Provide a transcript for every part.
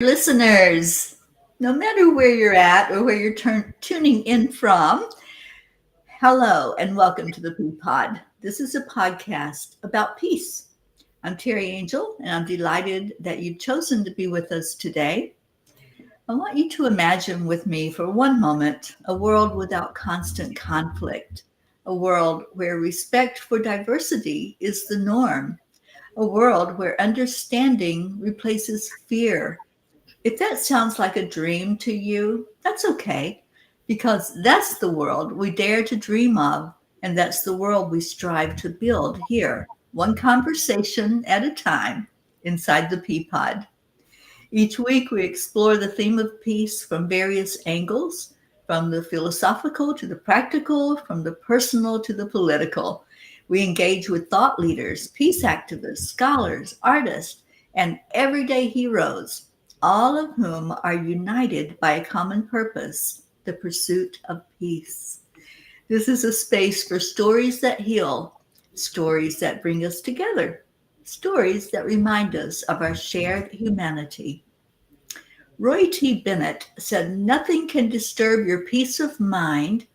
Listeners, no matter where you're at or where you're tuning in from, hello and welcome to the Peapod. This is a podcast about peace. I'm Terry Angel, and I'm delighted that you've chosen to be with us today. I want you to imagine with me for one moment a world without constant conflict, a world where respect for diversity is the norm, a world where understanding replaces fear. If that sounds like a dream to you, that's okay, because that's the world we dare to dream of, and that's the world we strive to build here, one conversation at a time, inside the Peapod. Each week, we explore the theme of peace from various angles, from the philosophical to the practical, from the personal to the political. We engage with thought leaders, peace activists, scholars, artists, and everyday heroes, all of whom are united by a common purpose, the pursuit of peace. This is a space for stories that heal, stories that bring us together, stories that remind us of our shared humanity. Roy T. Bennett said, "Nothing can disturb your peace of mind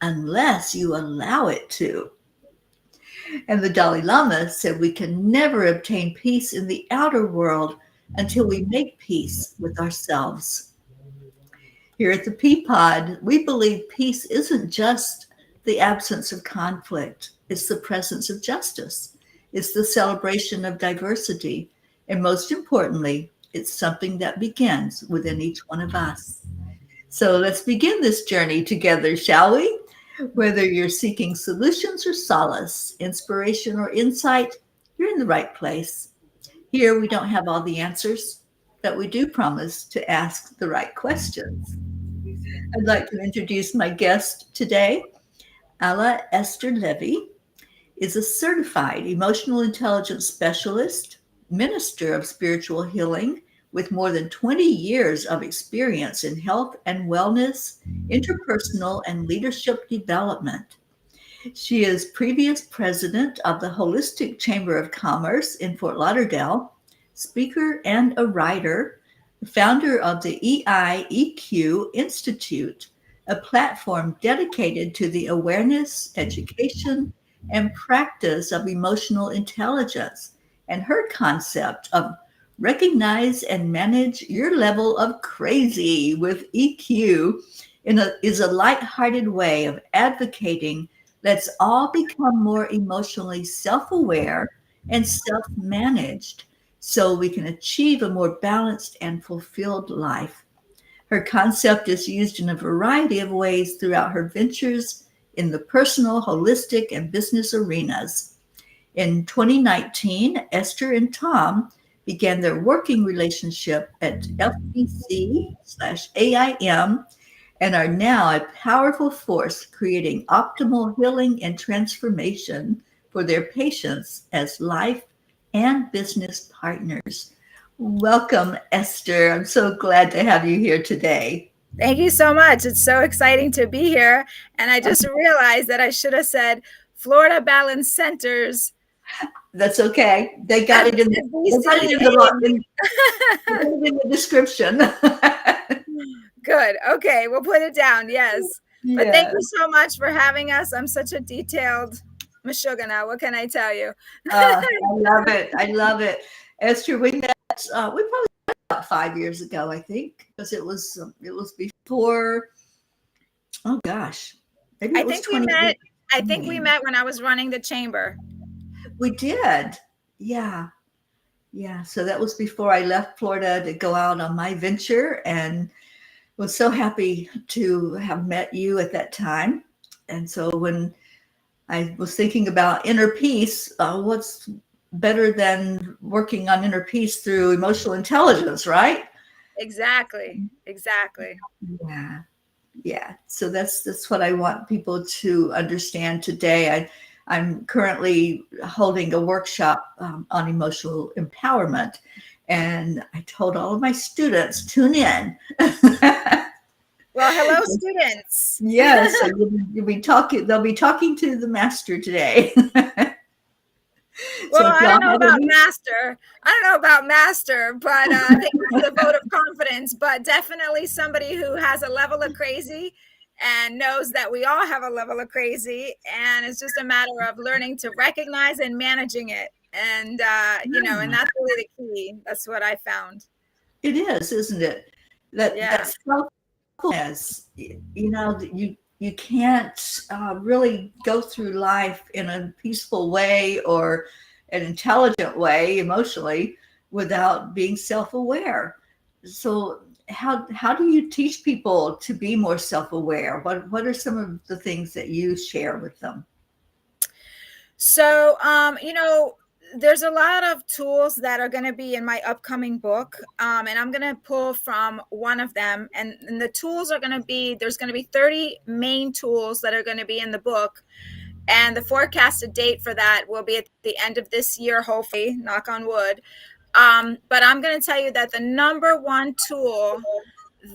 unless you allow it to." And the Dalai Lama said, "We can never obtain peace in the outer world until we make peace with ourselves." Here at the Peapod, we believe peace isn't just the absence of conflict, it's the presence of justice, it's the celebration of diversity, and most importantly, it's something that begins within each one of us. So let's begin this journey together, shall we? Whether you're seeking solutions or solace, inspiration or insight, you're in the right place. Here, we don't have all the answers, but we do promise to ask the right questions. I'd like to introduce my guest today. Alla Esther Levy is a certified emotional intelligence specialist, minister of spiritual healing with more than 20 years of experience in health and wellness, interpersonal and leadership development. She is previous president of the Holistic Chamber of Commerce in Fort Lauderdale, speaker and a writer, founder of the EIEQ Institute, a platform dedicated to the awareness, education, and practice of emotional intelligence, and her concept of recognize and manage your level of crazy with EQ is a lighthearted way of advocating let's all become more emotionally self-aware and self-managed so we can achieve a more balanced and fulfilled life. Her concept is used in a variety of ways throughout her ventures in the personal, holistic, and business arenas. In 2019, Esther and Tom began their working relationship at FBC/AIM and are now a powerful force creating optimal healing and transformation for their patients as life and business partners. Welcome, Esther. I'm so glad to have you here today. Thank you so much. It's so exciting to be here. And I just realized that I should have said Florida Balance Centers. That's okay. They got it in the description. Good. Okay, we'll put it down. Yes. But thank you so much for having us. I'm such a detailed Meshuggah. What can I tell you? I love it. I love it. Esther, we met, we probably met about 5 years ago, I think, because it was before, oh gosh, maybe it was 20 years. I think we met when I was running the chamber. We did. Yeah. Yeah. So that was before I left Florida to go out on my venture, and was so happy to have met you at that time. And so when I was thinking about inner peace, what's better than working on inner peace through emotional intelligence, right? Exactly. Yeah. Yeah. So that's what I want people to understand today. I'm currently holding a workshop on emotional empowerment, and I told all of my students, tune in. Well, hello, students. Yes, so they'll be talking to the master today. Well, So if I y'all don't know have about any, master. I don't know about master, but thank you for the vote of confidence. But definitely somebody who has a level of crazy and knows that we all have a level of crazy, and it's just a matter of learning to recognize and managing it. And and that's really the key. That's what I found. it is, isn't it? That Yeah. selflessness, you can't really go through life in a peaceful way or an intelligent way emotionally without being self-aware. So how do you teach people to be more self-aware? What are some of the things that you share with them? So, there's a lot of tools that are going to be in my upcoming book. And I'm going to pull from one of them. And the tools are going to be, there's going to be 30 main tools that are going to be in the book. And the forecasted date for that will be at the end of this year, hopefully, knock on wood. But I'm going to tell you that the number one tool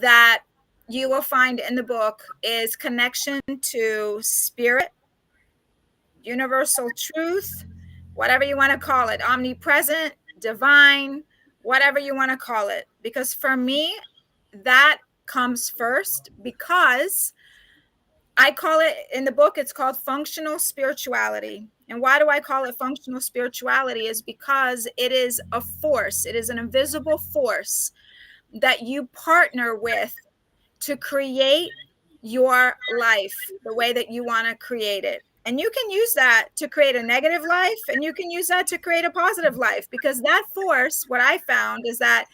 that you will find in the book is connection to spirit, universal truth, whatever you want to call it, omnipresent, divine, whatever you want to call it. Because for me, that comes first, because I call it in the book, it's called functional spirituality. And why do I call it functional spirituality? Is because it is a force, it is an invisible force that you partner with to create your life the way that you want to create it. And you can use that to create a negative life, and you can use that to create a positive life, because that force, what I found is that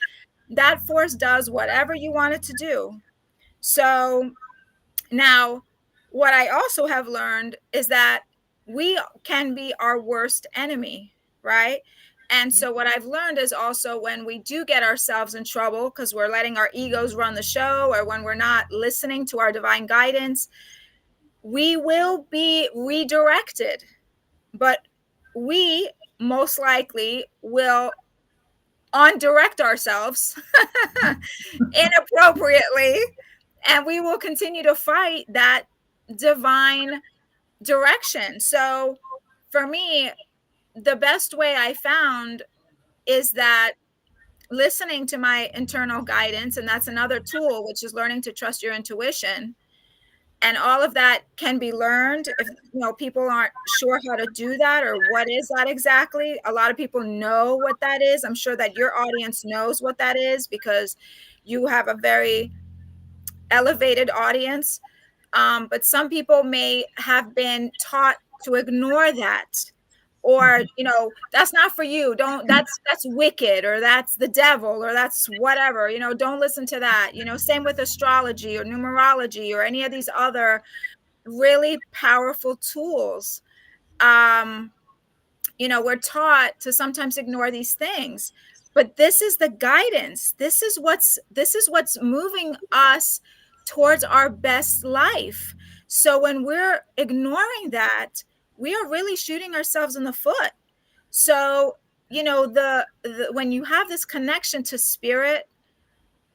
that force does whatever you want it to do. So now, what I also have learned is that we can be our worst enemy, right? And so, what I've learned is also when we do get ourselves in trouble because we're letting our egos run the show, or when we're not listening to our divine guidance, we will be redirected. But we most likely will undirect ourselves inappropriately, and we will continue to fight that divine direction. So for me, the best way I found is that listening to my internal guidance, and that's another tool, which is learning to trust your intuition. And all of that can be learned. If people aren't sure how to do that, or what is that exactly, a lot of people know what that is. I'm sure that your audience knows what that is, because you have a very elevated audience. But some people may have been taught to ignore that, or that's not for you, don't, that's wicked, or that's the devil, or that's whatever, don't listen to that. Same with astrology or numerology or any of these other really powerful tools. We're taught to sometimes ignore these things, but this is the guidance. This is what's moving us towards our best life. So when we're ignoring that, we are really shooting ourselves in the foot. So the when you have this connection to spirit,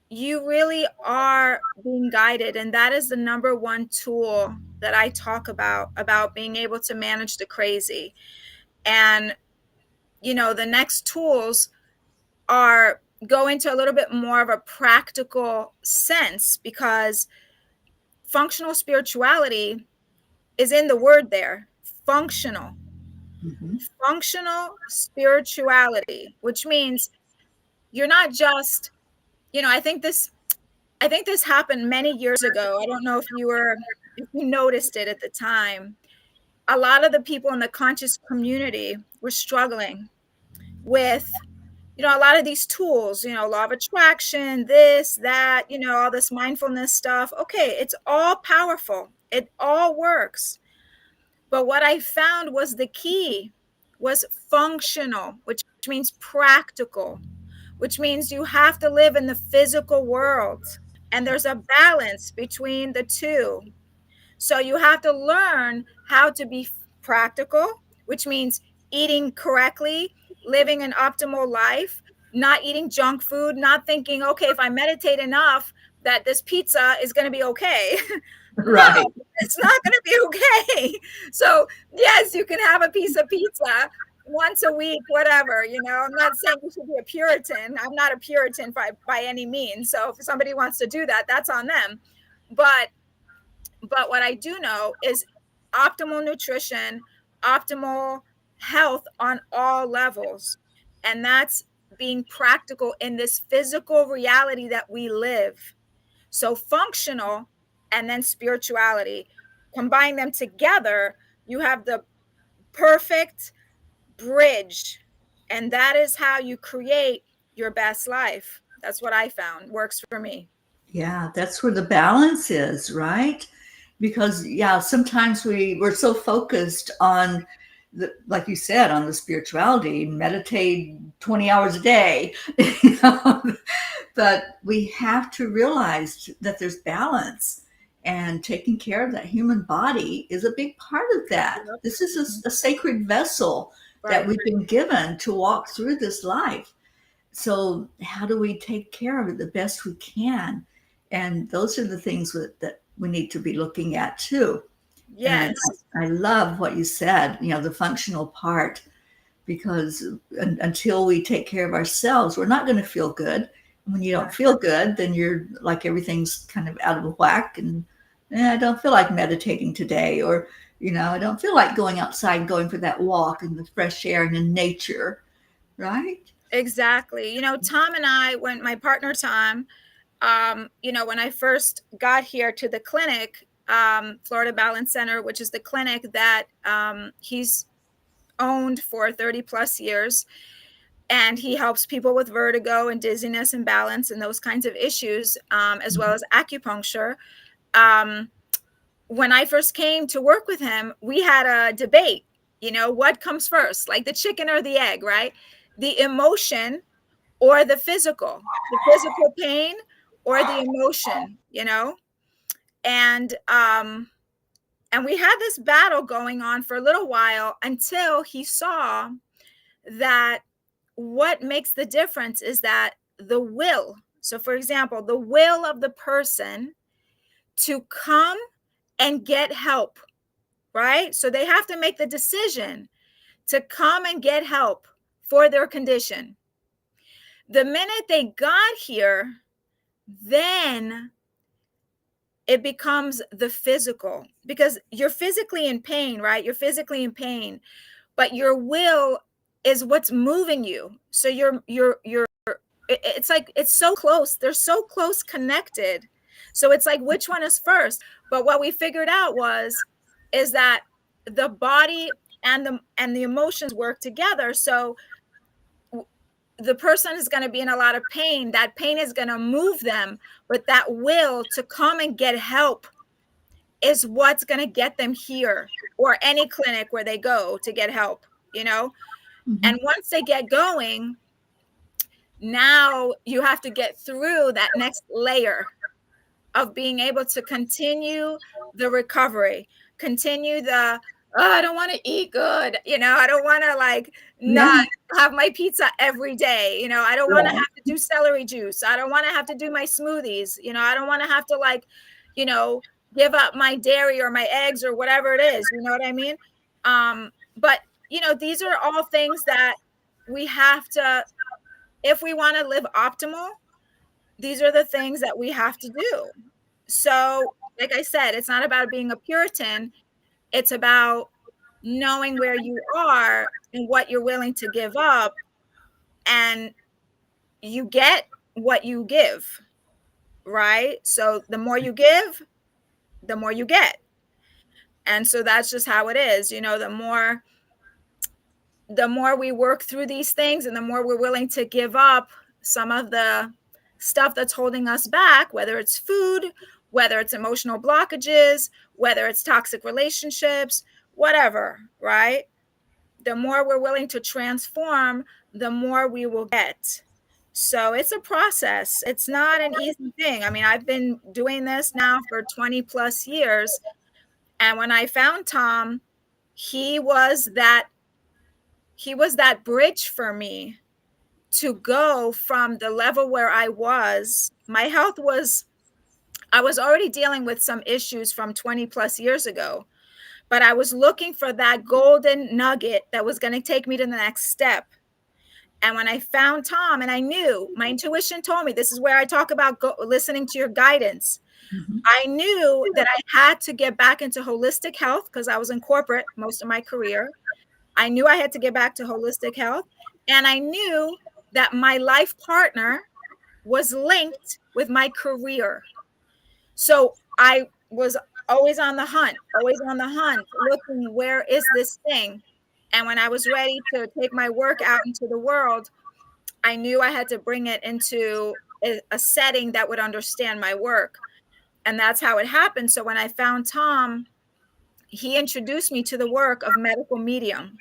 you really are being guided, and that is the number one tool that I talk about being able to manage the crazy. And the next tools are go into a little bit more of a practical sense, because functional spirituality is in the word there. Mm-hmm. Functional spirituality, which means you're not just, I think this happened many years ago. I don't know if you noticed it at the time. A lot of the people in the conscious community were struggling with a lot of these tools, law of attraction, this, that, all this mindfulness stuff. Okay, it's all powerful, it all works. But what I found was the key was functional, which means practical, which means you have to live in the physical world, and there's a balance between the two. So you have to learn how to be practical, which means eating correctly, living an optimal life, not eating junk food, not thinking, okay, if I meditate enough, that this pizza is going to be okay. No, Right. it's not going to be okay. So, yes, you can have a piece of pizza, once a week, whatever, I'm not saying you should be a Puritan. I'm not a Puritan by any means. So if somebody wants to do that, that's on them. But what I do know is optimal nutrition, optimal health on all levels. And that's being practical in this physical reality that we live. So functional and then spirituality. Combine them together, you have the perfect bridge. And that is how you create your best life. That's what I found works for me. Yeah, that's where the balance is, right? Because yeah, sometimes we're so focused on the, like you said, on the spirituality, meditate 20 hours a day, you know? But we have to realize that there's balance, and taking care of that human body is a big part of that. Yep. This is a sacred vessel that Right. we've been given to walk through this life. So how do we take care of it the best we can? And those are the things that we need to be looking at too. And Yes. I love what you said, the functional part, because until we take care of ourselves, we're not going to feel good. And when you don't feel good, then you're like everything's kind of out of whack, and I don't feel like meditating today, or I don't feel like going outside, going for that walk in the fresh air and in nature, right? Exactly. Tom and I, when my partner Tom, when I first got here to the clinic, Florida Balance Center, which is the clinic that he's owned for 30 plus years, and he helps people with vertigo and dizziness and balance and those kinds of issues, as well as acupuncture. Um, when I first came to work with him, we had a debate, what comes first, like the chicken or the egg, right? The emotion or the physical pain or the emotion, and we had this battle going on for a little while until he saw that what makes the difference is that the will. So for example, the will of the person to come and get help, right? So they have to make the decision to come and get help for their condition. The minute they got here, then it becomes the physical, because you're physically in pain, right? You're physically in pain, but your will is what's moving you. So it's like, it's so close. They're so close connected. So it's like, which one is first? But what we figured out is that the body and the emotions work together. So the person is going to be in a lot of pain. That pain is going to move them, but that will to come and get help is what's going to get them here, or any clinic where they go to get help, Mm-hmm. And once they get going, now you have to get through that next layer of being able to continue the recovery, continue the, oh, I don't want to eat good. I don't want to like Yeah. not have my pizza every day. I don't want to Right. have to do celery juice. I don't want to have to do my smoothies. I don't want to have to like, give up my dairy or my eggs or whatever it is. You know what I mean? But these are all things that we have to, if we want to live optimal, these are the things that we have to do. So, like I said, it's not about being a Puritan. It's about knowing where you are and what you're willing to give up. And you get what you give, right? So the more you give, the more you get. And so that's just how it is. The more we work through these things and the more we're willing to give up some of the stuff that's holding us back, whether it's food, whether it's emotional blockages, whether it's toxic relationships, whatever, right? The more we're willing to transform, the more we will get. So it's a process. It's not an easy thing. I mean, I've been doing this now for 20 plus years. And when I found Tom, he was that bridge for me to go from the level where I was. I was already dealing with some issues from 20 plus years ago, but I was looking for that golden nugget that was going to take me to the next step. And when I found Tom, and I knew, my intuition told me, this is where I talk about listening to your guidance. Mhm. I knew that I had to get back into holistic health because I was in corporate most of my career. I knew I had to get back to holistic health. And I knew that my life partner was linked with my career. So I was always on the hunt, looking, where is this thing? And when I was ready to take my work out into the world, I knew I had to bring it into a setting that would understand my work. And that's how it happened. So when I found Tom, he introduced me to the work of medical medium.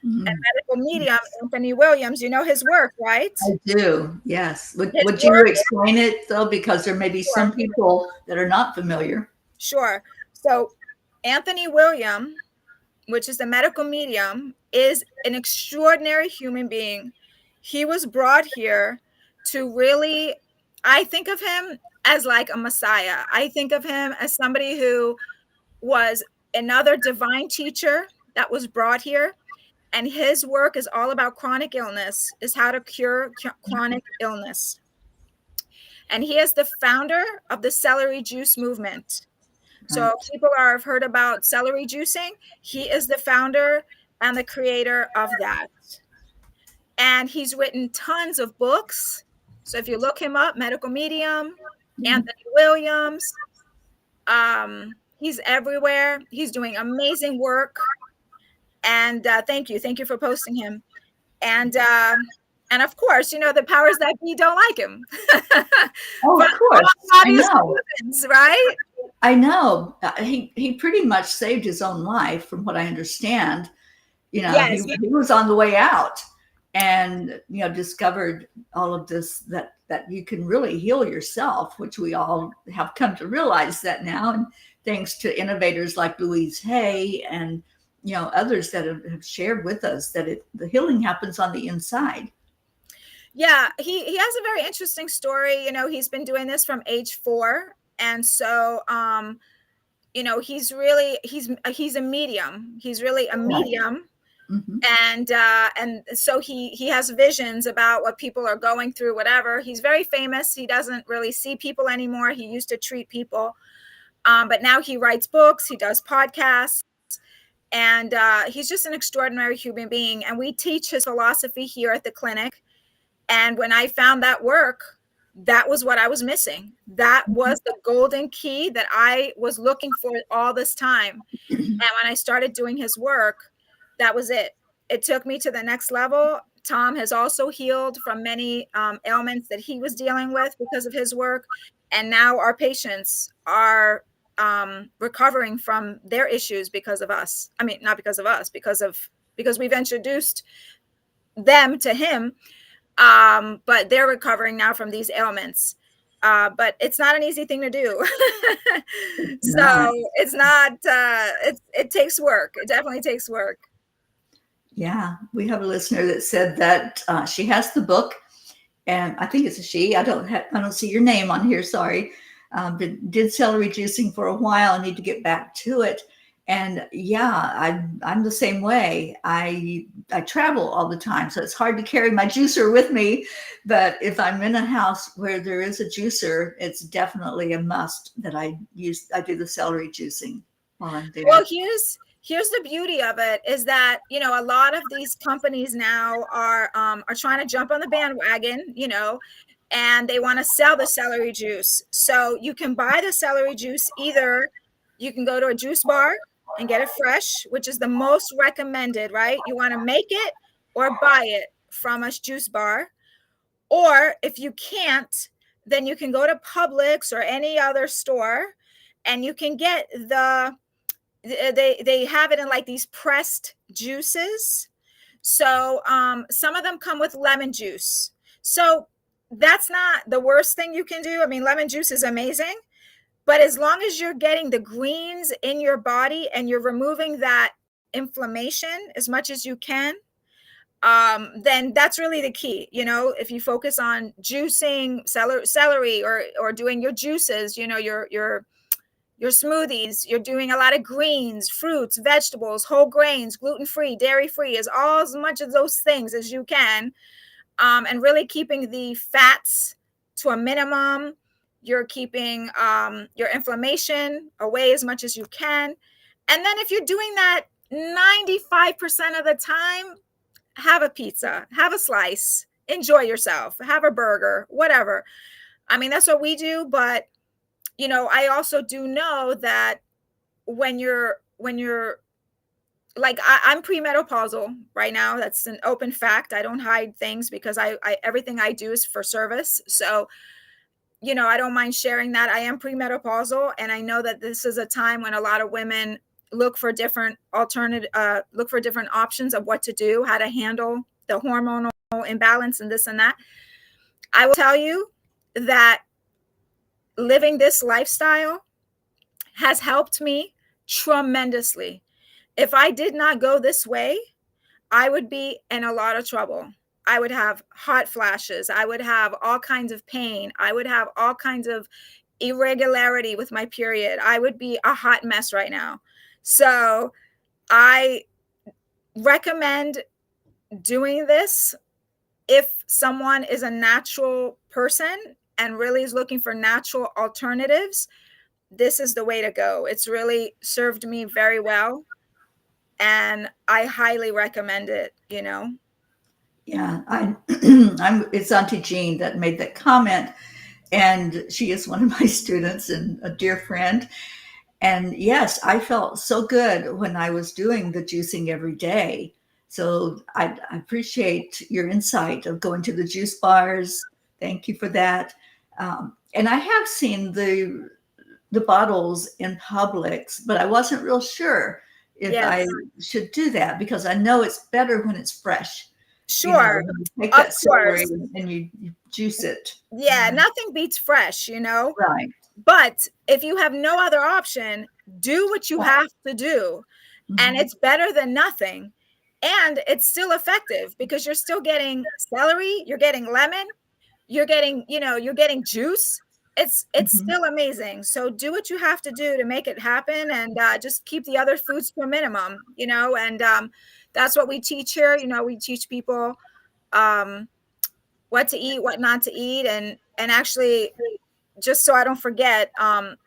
And Mhm. medical medium, Anthony Williams, you know his work, right? I do, yes. His Would you work, explain it though? Because there may be sure, some people that are not familiar. sure. So Anthony William, which is the medical medium, is an extraordinary human being. He was brought here to really, I think of him as like a messiah. I think of him as somebody who was another divine teacher that was brought here. And his work is all about chronic illness, is how to cure chronic illness. And he is the founder of the celery juice movement. So Right. people have heard about celery juicing. He is the founder and the creator of that. And he's written tons of books. So if you look him up, Medical Medium, Mhm. Anthony Williams, he's everywhere. He's doing amazing work. And thank you for posting him. And of course, you know, the powers that be don't like him. Oh, For of course. I obvious know. reasons, right? I know. He pretty much saved his own life, from what I understand. You know, Yes. he was on the way out, and discovered all of this, that you can really heal yourself, which we all have come to realize that now, and thanks to innovators like Louise Hay and others that have shared with us that the healing happens on the inside. Yeah, he has a very interesting story. You know, he's been doing this from age 4. And so you know, he's a medium. He's really a Right. medium. Mm-hmm. And so he has visions about what people are going through, whatever. He's very famous. He doesn't really see people anymore. He used to treat people. But now he writes books, he does podcasts, and he's just an extraordinary human being. And we teach his philosophy here at the clinic. And when I found that work, that was what I was missing. That was the golden key that I was looking for all this time. And when I started doing his work, that was it. It took me to the next level. Tom has also healed from many ailments that he was dealing with because of his work. And now our patients are recovering from their issues because of us. I mean, not because of us, because we've introduced them to him. But they're recovering now from these ailments. But it's not an easy thing to do. So it's not, it takes work. It definitely takes work. Yeah, we have a listener that said that she has the book, and I think it's a she. I don't see your name on here. Sorry. But did celery juicing for a while. I need to get back to it. And yeah, I'm the same way. I travel all the time, so it's hard to carry my juicer with me. But if I'm in a house where there is a juicer, it's definitely a must that I do the celery juicing while I'm there. Well, here's the beauty of it, is that, you know, a lot of these companies now are trying to jump on the bandwagon, you know, and they want to sell the celery juice. So you can buy the celery juice. Either you can go to a juice bar and get it fresh, which is the most recommended, right? You want to make it or buy it from a juice bar. Or if you can't, then you can go to Publix or any other store, and you can get they have it in like these pressed juices. So some of them come with lemon juice. So that's not the worst thing you can do. I mean, lemon juice is amazing, but as long as you're getting the greens in your body and you're removing that inflammation as much as you can, then that's really the key. You know, if you focus on juicing celery or doing your juices, you know, your your smoothies, you're doing a lot of greens, fruits, vegetables, whole grains, gluten-free, dairy-free, as much of those things as you can. And really keeping the fats to a minimum. You're keeping your inflammation away as much as you can. And then if you're doing that 95% of the time, have a pizza, have a slice, enjoy yourself, have a burger, whatever. I mean, that's what we do. But, I also do know that when you're like, I'm premenopausal right now. That's an open fact. I don't hide things because I everything I do is for service. So, I don't mind sharing that. I am premenopausal, and I know that this is a time when a lot of women look for different options of what to do, how to handle the hormonal imbalance and this and that. I will tell you that living this lifestyle has helped me tremendously. If I did not go this way, I would be in a lot of trouble. I would have hot flashes. I would have all kinds of pain. I would have all kinds of irregularity with my period. I would be a hot mess right now. So I recommend doing this if someone is a natural person and really is looking for natural alternatives. This is the way to go. It's really served me very well, and I highly recommend it, Yeah, it's Auntie Jean that made that comment, and she is one of my students and a dear friend. And yes, I felt so good when I was doing the juicing every day. So I appreciate your insight of going to the juice bars. Thank you for that. And I have seen the bottles in Publix, but I wasn't real sure if I should do that because I know it's better when it's fresh. Sure. You take that celery and you juice it. Yeah, nothing beats fresh, Right. But if you have no other option, do what you have to do. And it's better than nothing. And it's still effective because you're still getting celery, you're getting lemon, you're getting, you're getting juice. It's still amazing. So do what you have to do to make it happen, and just keep the other foods to a minimum, and that's what we teach here. We teach people what to eat, what not to eat. And actually, just so I don't forget,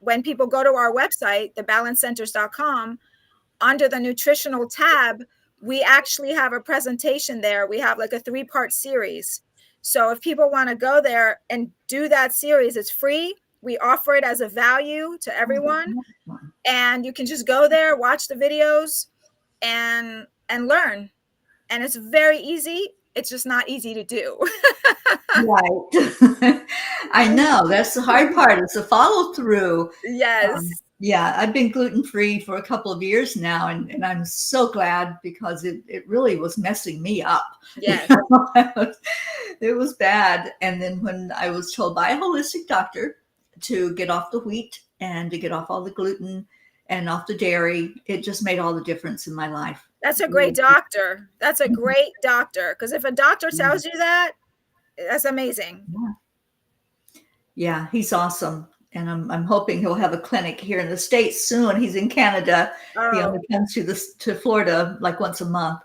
when people go to our website, thebalancecenters.com, under the nutritional tab, we actually have a presentation there. We have like a 3-part series. So if people want to go there and do that series, it's free. We offer it as a value to everyone. And you can just go there, watch the videos, and learn. And it's very easy. It's just not easy to do. Right. I know. That's the hard part. It's a follow through. Yes. Yeah, I've been gluten-free for a couple of years now, and I'm so glad because it really was messing me up. Yes. It was bad. And then when I was told by a holistic doctor to get off the wheat and to get off all the gluten and off the dairy, it just made all the difference in my life. That's a great doctor. That's a great doctor. Because if a doctor tells you that, that's amazing. Yeah, he's awesome. And I'm hoping he'll have a clinic here in the States soon. He's in Canada. He only comes to Florida like once a month.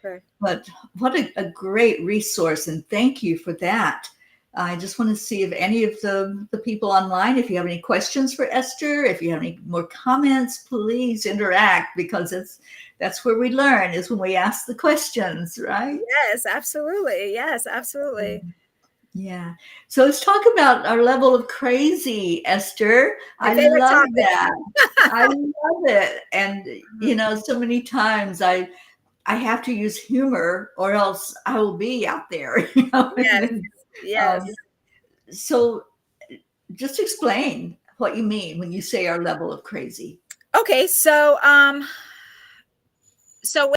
Okay. But what a great resource, and thank you for that. I just want to see if any of the people online, if you have any questions for Esther, if you have any more comments, please interact, because that's where we learn, is when we ask the questions, right? Yes, absolutely. Yes, absolutely. Yeah. So let's talk about our level of crazy, Esther. I love that. I love it. And, so many times I have to use humor or else I will be out there. Yes. So just explain what you mean when you say our level of crazy. Okay. So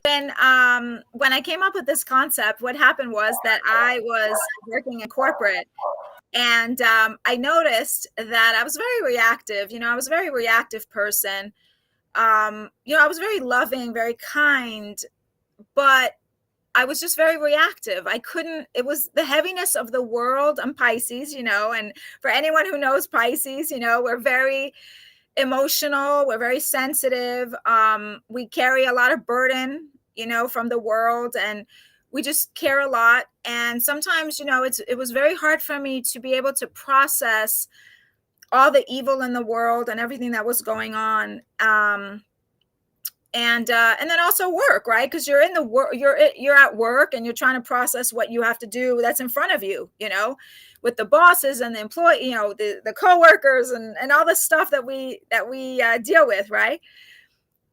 when I came up with this concept, what happened was that I was working in corporate, and I noticed that I was very reactive. I was a very reactive person. I was very loving, very kind, but I was just very reactive. It was the heaviness of the world. I'm Pisces, and for anyone who knows Pisces, we're very emotional. We're very sensitive. We carry a lot of burden, from the world, and we just care a lot. And sometimes, it was very hard for me to be able to process all the evil in the world and everything that was going on. And then also work, right? Because you're in the work, you're at work, and you're trying to process what you have to do that's in front of you, with the bosses and the employee, the coworkers, and all the stuff that we deal with, right?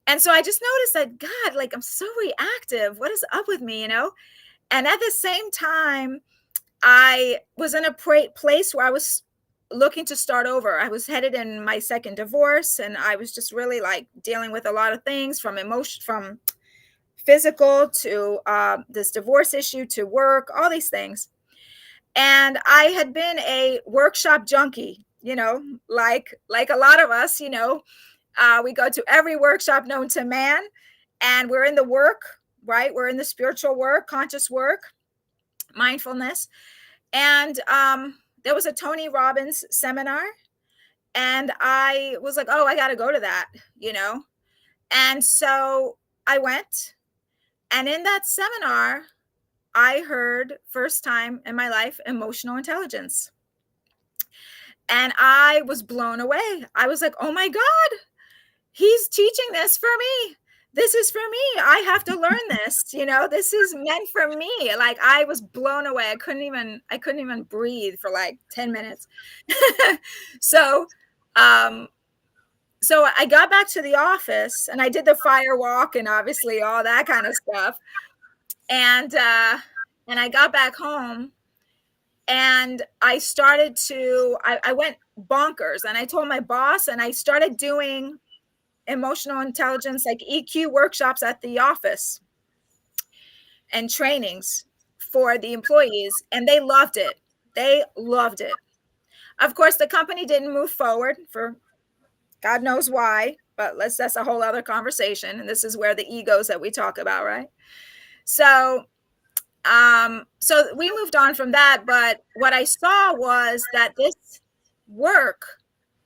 And so I just noticed that, God, like, I'm so reactive. What is up with me, And at the same time, I was in a place where I was looking to start over. I was headed in my second divorce, and I was just really like dealing with a lot of things, from emotion, from physical to this divorce issue, to work, all these things. And I had been a workshop junkie, like a lot of us, we go to every workshop known to man, and we're in the work, right? We're in the spiritual work, conscious work, mindfulness. And there was a Tony Robbins seminar, and I was like, oh, I got to go to that, And so I went, and in that seminar, I heard, first time in my life, emotional intelligence. And I was blown away. I was like, oh my God, he's teaching this for me. This is for me. I have to learn this. This is meant for me. Like, I was blown away. I couldn't even breathe for like 10 minutes. So I got back to the office, and I did the fire walk and obviously all that kind of stuff. And I got back home, and I started to, I went bonkers, and I told my boss, and I started doing emotional intelligence, like EQ workshops at the office and trainings for the employees. And they loved it. Of course, the company didn't move forward for God knows why, but that's a whole other conversation. And this is where the egos that we talk about, right? So we moved on from that. But what I saw was that this work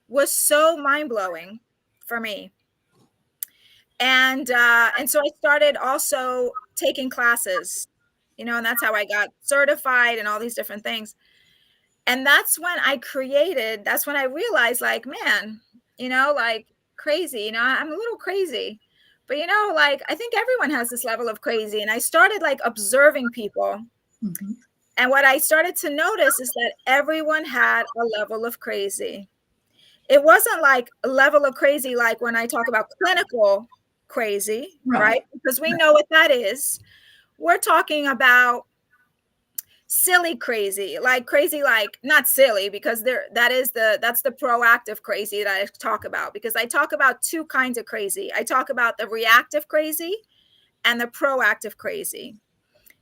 was so mind-blowing for me. And so I started also taking classes, and that's how I got certified and all these different things. And that's when I realized, like, man, like, crazy, I'm a little crazy, but, like, I think everyone has this level of crazy. And I started like observing people. Mm-hmm. And what I started to notice is that everyone had a level of crazy. It wasn't like a level of crazy like when I talk about clinical crazy, right? Because we know what that is. We're talking about silly crazy, like not silly, because that's the proactive crazy that I talk about, because I talk about two kinds of crazy. I talk about the reactive crazy and the proactive crazy.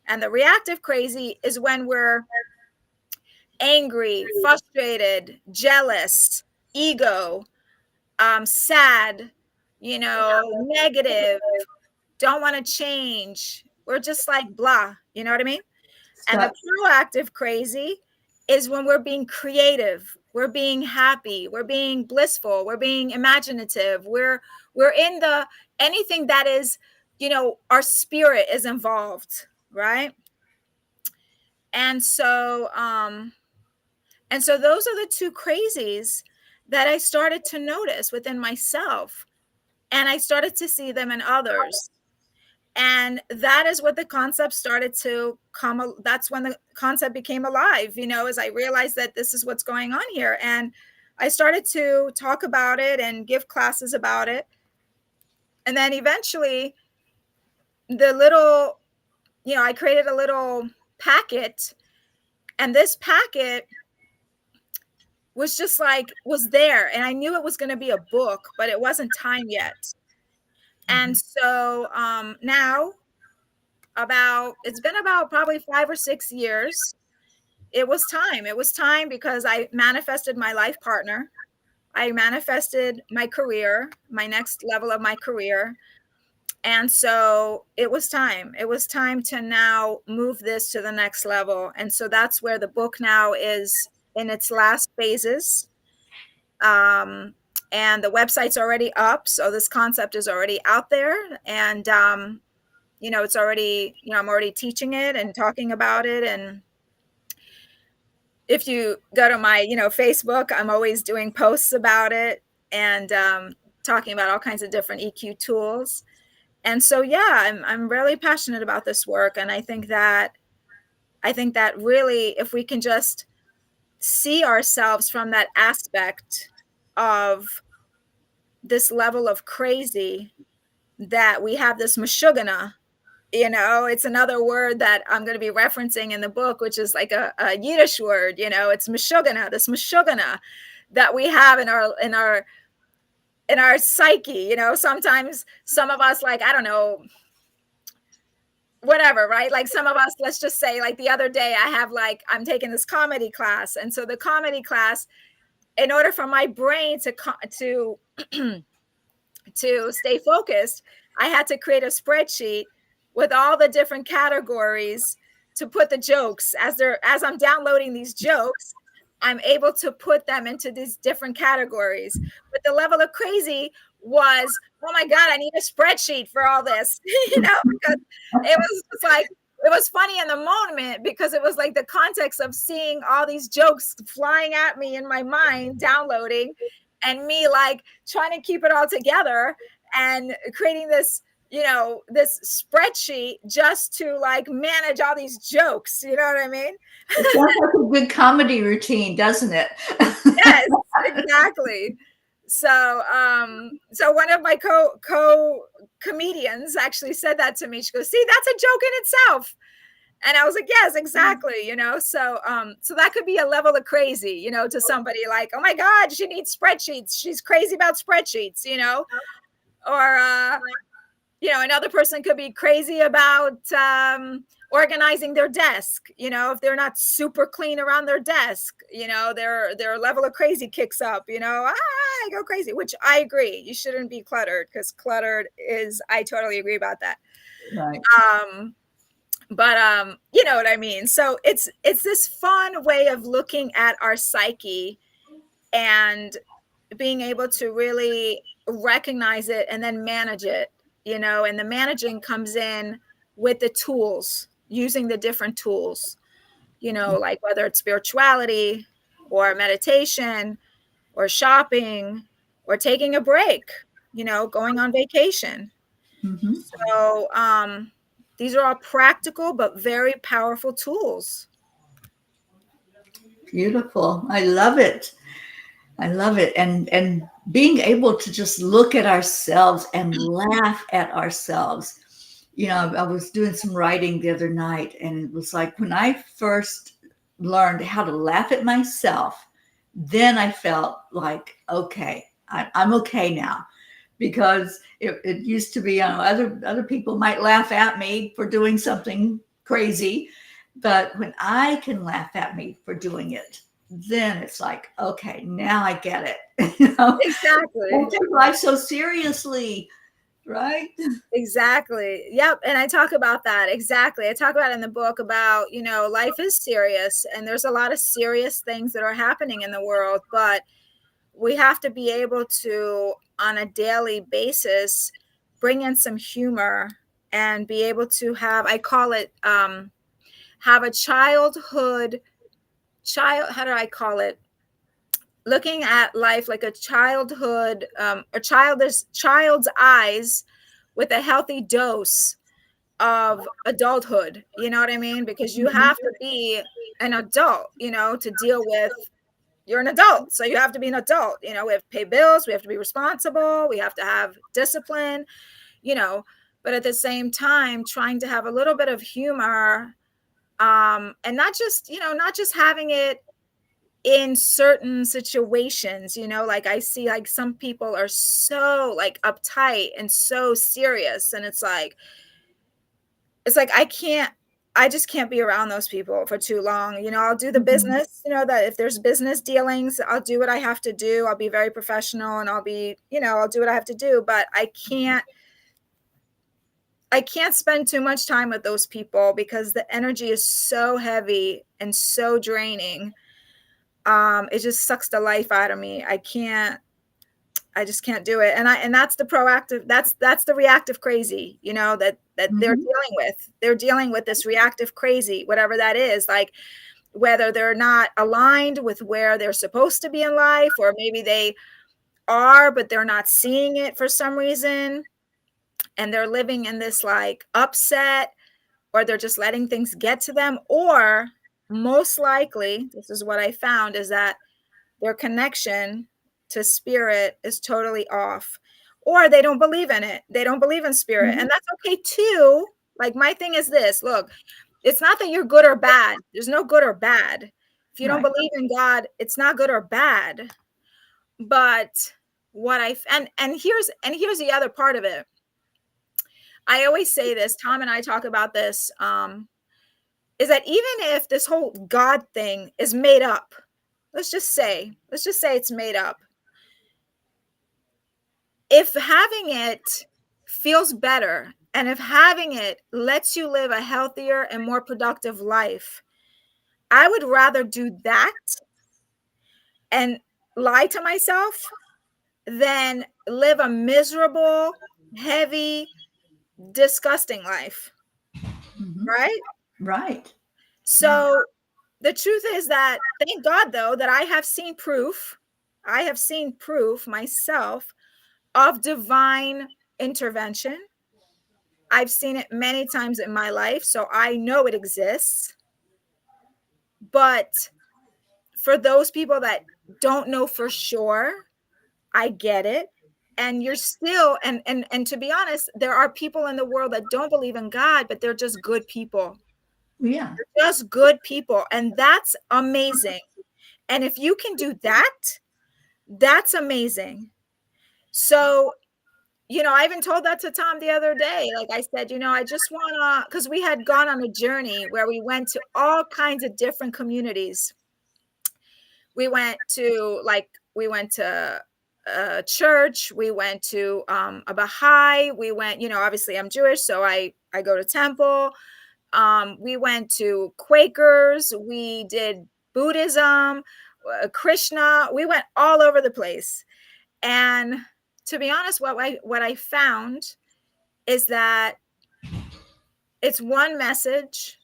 And the reactive crazy is when we're angry, frustrated, jealous, ego, sad, negative, don't want to change. We're just like blah, you know what I mean? And the proactive crazy is when we're being creative, we're being happy, we're being blissful, we're being imaginative, we're in the anything that is, our spirit is involved, right? And so those are the two crazies that I started to notice within myself, and I started to see them in others. And that is what the concept started to come. That's when the concept became alive, as I realized that this is what's going on here. And I started to talk about it and give classes about it. And then eventually I created a little packet, and this packet was just like, was there. And I knew it was going to be a book, but it wasn't time yet. Mm-hmm. And so now, it's been about probably 5 or 6 years. It was time because I manifested my life partner. I manifested my career, my next level of my career. And so it was time to now move this to the next level. And so that's where the book now is in its last phases. and the website's already up. So this concept is already out there, and it's already, I'm already teaching it and talking about it. And if you go to my, Facebook, I'm always doing posts about it, and talking about all kinds of different EQ tools. And so, yeah, I'm really passionate about this work. And I think that really, if we can just see ourselves from that aspect of this level of crazy, that we have this mashugana, it's another word that I'm going to be referencing in the book, which is like a Yiddish word, it's mashugana, this mashugana that we have in our psyche. Sometimes some of us, like, I don't know, whatever, right? Like some of us, let's just say, like the other day, I'm taking this comedy class. And so the comedy class, in order for my brain to stay focused, I had to create a spreadsheet with all the different categories to put the jokes. As I'm downloading these jokes, I'm able to put them into these different categories. But the level of crazy was, oh my God, I need a spreadsheet for all this, because it was just like, it was funny in the moment, because it was like the context of seeing all these jokes flying at me in my mind, downloading, and me like trying to keep it all together and creating this, this spreadsheet just to like manage all these jokes. You know what I mean? It sounds like a good comedy routine, doesn't it? Yes, exactly. So one of my co-comedians actually said that to me. She goes, "See, that's a joke in itself." And I was like, yes, exactly. So that could be a level of crazy, to somebody like, oh my God, she needs spreadsheets. She's crazy about spreadsheets, or, another person could be crazy about organizing their desk. If they're not super clean around their desk, their level of crazy kicks up, I go crazy, which I agree. You shouldn't be cluttered, because cluttered I totally agree about that. Right. But you know what I mean? So it's this fun way of looking at our psyche and being able to really recognize it and then manage it, and the managing comes in with the tools, using the different tools, like whether it's spirituality or meditation or shopping or taking a break, going on vacation. Mm-hmm. So these are all practical but very powerful tools. Beautiful. I love it. I love it. And being able to just look at ourselves and laugh at ourselves. I was doing some writing the other night, and it was like when I first learned how to laugh at myself, then I felt like, okay, I'm okay now. Because it used to be, other people might laugh at me for doing something crazy, but when I can laugh at me for doing it, then it's like, okay, now I get it. Exactly. Don't take life so seriously, right? Exactly. Yep. And I talk about that. Exactly. I talk about in the book about, life is serious, and there's a lot of serious things that are happening in the world, but we have to be able to, on a daily basis, bring in some humor and be able to have, I call it, have a how do I call it? Looking at life like a childhood, a child's eyes, with a healthy dose of adulthood. You know what I mean? Because you have to be an adult, to deal with. You're an adult, so you have to be an adult. We have to pay bills, we have to be responsible, we have to have discipline, but at the same time trying to have a little bit of humor, and not just having it in certain situations. Like I see, like, some people are so like uptight and so serious, and it's like I just can't be around those people for too long. I'll do the business, that if there's business dealings, I'll do what I have to do. I'll be very professional, and I'll do what I have to do, but I can't spend too much time with those people, because the energy is so heavy and so draining. It just sucks the life out of me. I can't I just can't do it. And that's the proactive, that's the reactive crazy, that they're dealing with. They're dealing with this reactive crazy, whatever that is, like whether they're not aligned with where they're supposed to be in life, or maybe they are, but they're not seeing it for some reason. And they're living in this like upset, or they're just letting things get to them. Or most likely, this is what I found, is that their connection to spirit is totally off, or they don't believe in it. They don't believe in spirit. And that's okay too. Like my thing is this, look, it's not that you're good or bad. There's no good or bad. If you don't believe in God, it's not good or bad. But what and here's the other part of it. I always say this, Tom and I talk about this, is that even if this whole God thing is made up, let's just say it's made up. If having it feels better, and if having it lets you live a healthier and more productive life, I would rather do that and lie to myself than live a miserable, heavy, disgusting life. Right? Right. So the truth is that, thank God, though, that I have seen proof. I have seen proof myself of divine intervention. I've seen it many times in my life, so I know it exists. But for those people that don't know for sure, I get it. And you're still, and to be honest, there are people in the world that don't believe in God, but they're just good people. Yeah. They're just good people. And that's amazing. And if you can do that, that's amazing. So, I even told that to Tom the other day. Like I said, I just want to, because we had gone on a journey where we went to all kinds of different communities. We went to church. We went to a Baha'i. We went, obviously I'm Jewish, so I go to temple. We went to Quakers. We did Buddhism, Krishna. We went all over the place. And to be honest, what I found is that it's one message,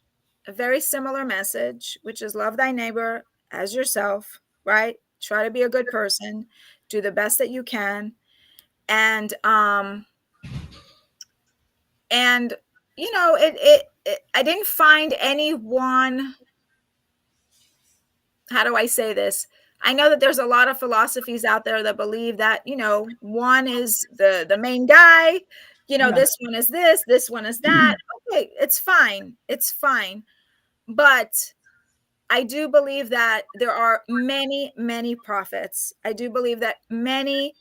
a very similar message, which is love thy neighbor as yourself, right? Try to be a good person, do the best that you can. And I didn't find anyone, how do I say this? I know that there's a lot of philosophies out there that believe that, one is the main guy, this one is this one is that. Okay, it's fine. It's fine. But I do believe that there are many, many prophets. I do believe that many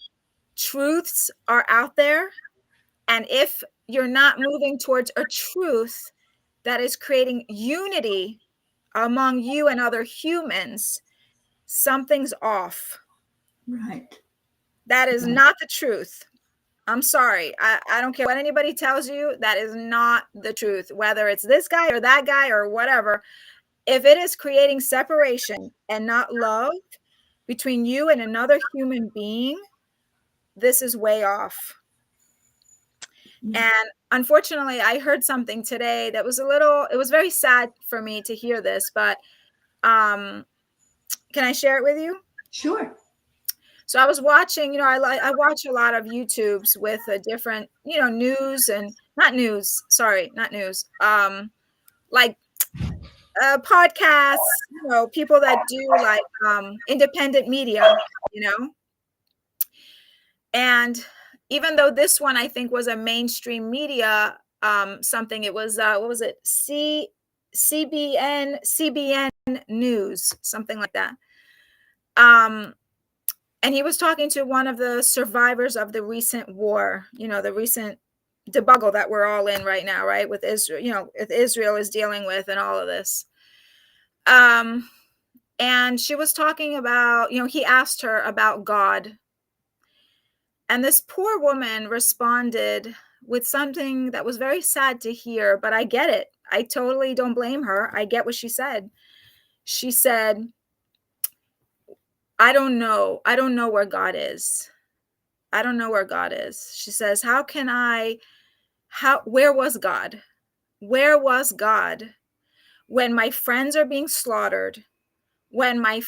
truths are out there. And if you're not moving towards a truth that is creating unity among you and other humans, something's off. Right. That is not the truth. I'm sorry. I don't care what anybody tells you. That is not the truth. Whether it's this guy or that guy or whatever, if it is creating separation and not love between you and another human being, this is way off. And unfortunately, I heard something today that was it was very sad for me to hear this, but can I share it with you? Sure. So I was watching, I watch a lot of YouTubes with different, news and not news, like podcasts, people that do like independent media, and even though this one I think was a mainstream media something, it was what was it, CBN News, something like that. And he was talking to one of the survivors of the recent war, the recent debacle that we're all in right now, right, with Israel, with Israel is dealing with and all of this. And she was talking about, he asked her about God. And this poor woman responded with something that was very sad to hear, but I get it. I totally don't blame her. I get what she said. She said, I don't know where God is. I don't know where God is. She says, where was God? Where was God when my friends are being slaughtered, when my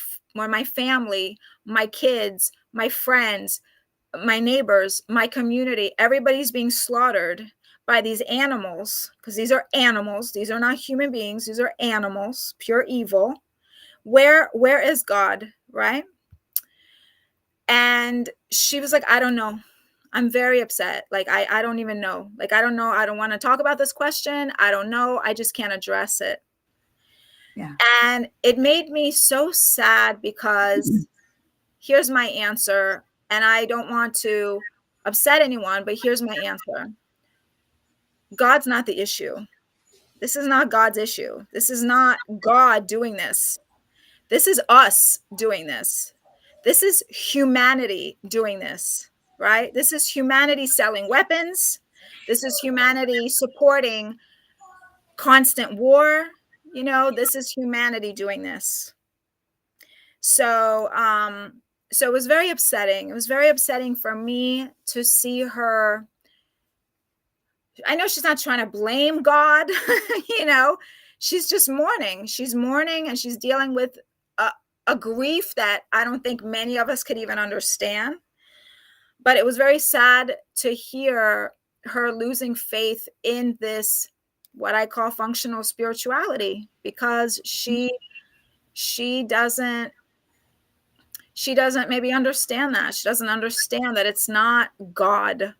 family, my kids, my friends, my neighbors, my community, everybody's being slaughtered by these animals, because these are animals. These are not human beings. These are animals, pure evil. Where is God, right? And she was like, I don't know. I'm very upset. Like, I don't even know. Like, I don't know. I don't want to talk about this question. I don't know. I just can't address it. Yeah. And it made me so sad because here's my answer. And I don't want to upset anyone, but here's my answer. God's not the issue. This is not God's issue. This is not God doing this. This is us doing this. This is humanity doing this, right? This is humanity selling weapons. This is humanity supporting constant war. You know, this is humanity doing this. So, so it was very upsetting. It was very upsetting for me to see her. I know she's not trying to blame God, you know, she's just mourning. She's mourning and she's dealing with a grief that I don't think many of us could even understand. But it was very sad to hear her losing faith in this, what I call functional spirituality, because she doesn't maybe understand that. She doesn't understand that it's not God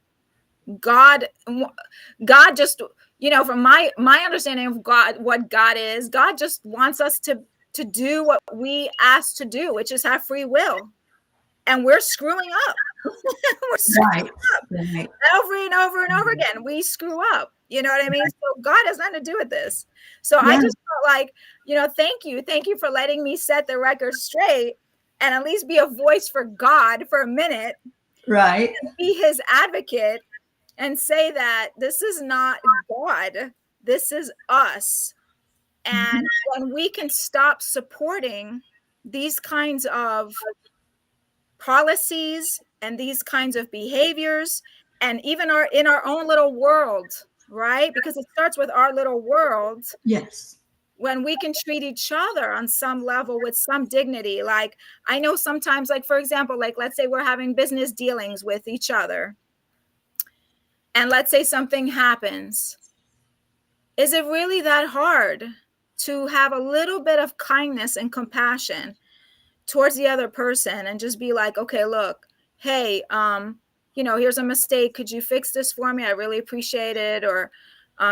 just, you know, from my understanding of God, what God is, God just wants us to do what we asked to do, which is have free will. And we're screwing up. We're screwing up over and over and over again. We screw up. You know what I mean? So God has nothing to do with this. So I just felt like, you know, thank you for letting me set the record straight and at least be a voice for God for a minute. Right. Be his advocate and say that this is not God, this is us. And when we can stop supporting these kinds of policies and these kinds of behaviors, and even in our own little world, right? Because it starts with our little world. Yes. When we can treat each other on some level with some dignity. Like, I know sometimes, like, for example, like, let's say we're having business dealings with each other. And let's say something happens. Is it really that hard to have a little bit of kindness and compassion towards the other person and just be like, okay, look, hey, you know, here's a mistake. Could you fix this for me? I really appreciate it. Or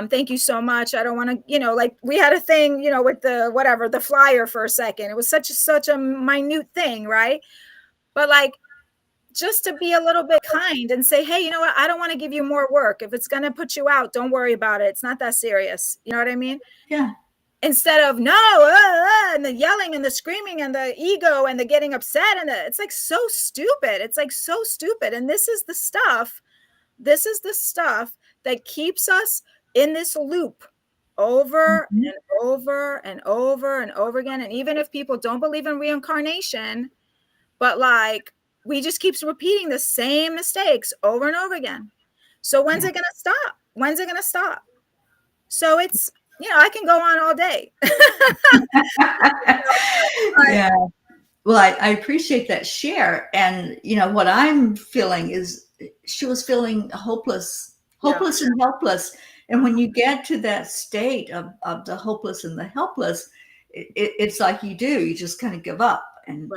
thank you so much. I don't want to, you know, like we had a thing, you know, with the flyer for a second. It was such a minute thing, right? But like, just to be a little bit kind and say, hey, you know what? I don't want to give you more work. If it's going to put you out, don't worry about it. It's not that serious. You know what I mean? Yeah. Instead of and the yelling and the screaming and the ego and the getting upset. And it's like so stupid. It's like so stupid. And this is the stuff that keeps us in this loop over and over and over and over again. And even if people don't believe in reincarnation, but like, we just keeps repeating the same mistakes over and over again. So when's it going to stop? When's it going to stop? So it's, you know, I can go on all day. Yeah. Well, I appreciate that share. And, you know, what I'm feeling is she was feeling hopeless and helpless. And when you get to that state of the hopeless and the helpless, it's like you just kind of give up and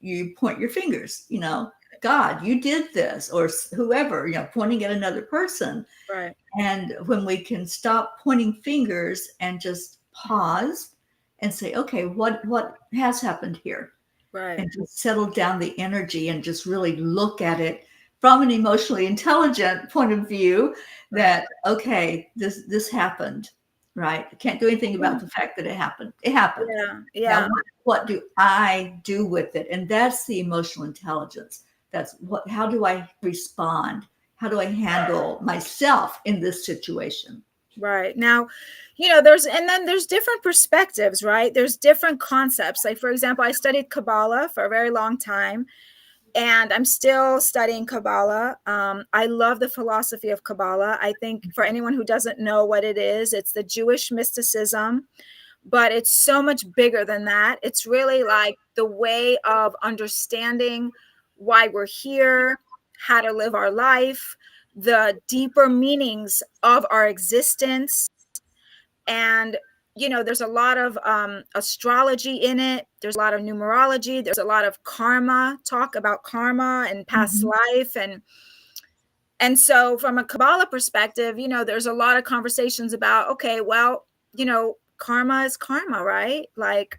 you point your fingers, you know, God, you did this, or whoever, you know, pointing at another person. Right. And when we can stop pointing fingers and just pause and say, okay, what has happened here? Right. And just settle down the energy and just really look at it from an emotionally intelligent point of view that, okay, this happened. Right. I can't do anything about the fact that it happened. It happened. Yeah. Now, what do I do with it? And that's the emotional intelligence. That's how do I respond? How do I handle myself in this situation? Right. Now, you know, there's different perspectives, right? There's different concepts. Like, for example, I studied Kabbalah for a very long time. and I'm still studying Kabbalah. I love the philosophy of Kabbalah. I think for anyone who doesn't know what it is, it's the Jewish mysticism, but it's so much bigger than that. It's really like the way of understanding why we're here, how to live our life, the deeper meanings of our existence. And there's a lot of astrology in it. There's a lot of numerology. There's a lot of karma, talk about karma and past life. And so from a Kabbalah perspective, there's a lot of conversations about, okay, well, karma is karma, right? Like,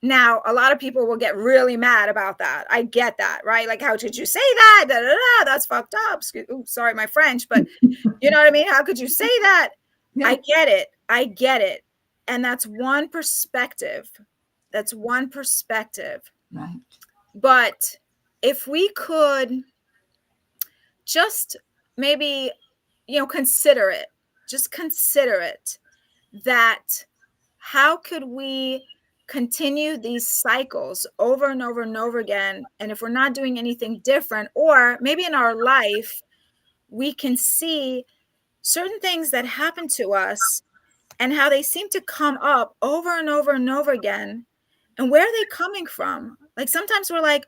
now a lot of people will get really mad about that. I get that, right? Like, how could you say that? Da, da, da, that's fucked up. Sorry, my French, but you know what I mean? How could you say that? Yeah. I get it. I get it. And that's one perspective. That's one perspective. Right. But if we could just maybe, consider it, just consider it, that how could we continue these cycles over and over and over again? And if we're not doing anything different, or maybe in our life, we can see certain things that happen to us and how they seem to come up over and over and over again. And where are they coming from? Like, sometimes we're like,